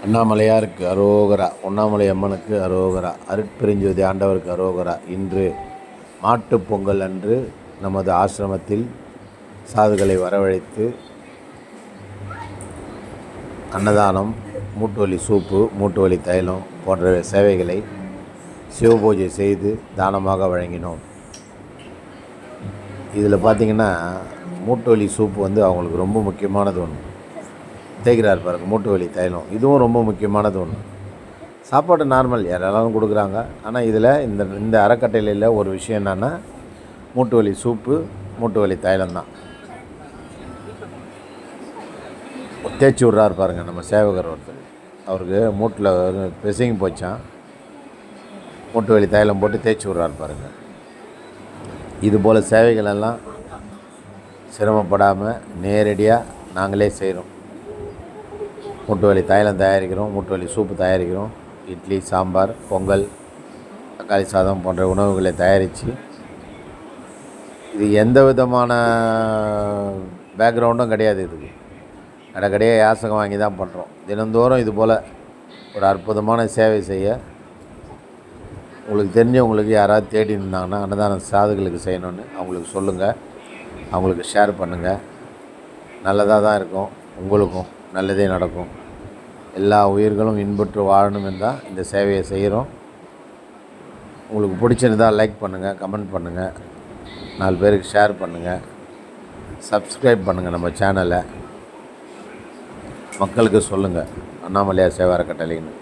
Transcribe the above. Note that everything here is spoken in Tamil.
அண்ணாமலையாருக்கு அரோகரா. உண்ணாமலை அம்மனுக்கு அரோகரா. அருட்பெருஞ்சோதி ஆண்டவருக்கு அரோகரா. இன்று மாட்டுப் பொங்கல் அன்று நமது ஆசிரமத்தில் சாதுகளை வரவழைத்து அன்னதானம், மூட்டுவலி சூப்பு, மூட்டுவலி தைலம் போன்ற சேவைகளை சிவபூஜை செய்து தானமாக வழங்கினோம். இதில் பார்த்திங்கன்னா மூட்டுவலி சூப்பு அவங்களுக்கு ரொம்ப முக்கியமானது ஒன்று. தேய்கிறார் பாருங்க, மூட்டு வலி தைலம், இதுவும் ரொம்ப முக்கியமானது ஒன்று. சாப்பாடு நார்மல் யாராலும் கொடுக்குறாங்க. ஆனால் இதில் இந்த அறக்கட்டளையில் ஒரு விஷயம் என்னென்னா மூட்டு வலி சூப்பு, மூட்டு வலி தைலம் தான். தேய்ச்சி விட்றாரு பாருங்கள் நம்ம சேவகர் ஒருத்தர். அவருக்கு மூட்டில் பெசிங் போச்சான், மூட்டு வலி தைலம் போட்டு தேய்ச்சி விட்றாரு பாருங்கள். இதுபோல் சேவைகளெல்லாம் சிரமப்படாமல் நேரடியாக நாங்களே செய்கிறோம். மூட்டு வலி தைலம் தயாரிக்கிறோம், மூட்டு வலி சூப்பு தயாரிக்கிறோம், இட்லி, சாம்பார், பொங்கல், தக்காளி சாதம் போன்ற உணவுகளை தயாரித்து இது எந்த விதமான பேக்ரவுண்டும் கிடையாது. இதுக்கு கடைக்கடையாக யாசகம் வாங்கி தான் பண்ணுறோம். தினந்தோறும் இதுபோல் ஒரு அற்புதமான சேவை செய்ய உங்களுக்கு தெரிஞ்சவங்களுக்கு யாராவது தேடி இருந்தாங்கன்னா அன்னதான சாதுகளுக்கு செய்யணுன்னு அவங்களுக்கு சொல்லுங்கள், அவங்களுக்கு ஷேர் பண்ணுங்கள். நல்லதாக தான் இருக்கும், உங்களுக்கும் நல்லதே நடக்கும். எல்லா உயிர்களும் இன்புற்று வாழணும் என்றால் இந்த சேவையை செய்கிறோம். உங்களுக்கு பிடிச்சிருந்தால் லைக் பண்ணுங்கள், கமெண்ட் பண்ணுங்கள், 4 பேருக்கு ஷேர் பண்ணுங்கள், சப்ஸ்கிரைப் பண்ணுங்கள் நம்ம சேனலை. மக்களுக்கு சொல்லுங்கள் அண்ணாமலையார் சேவை அறக்கட்டளைன்னு.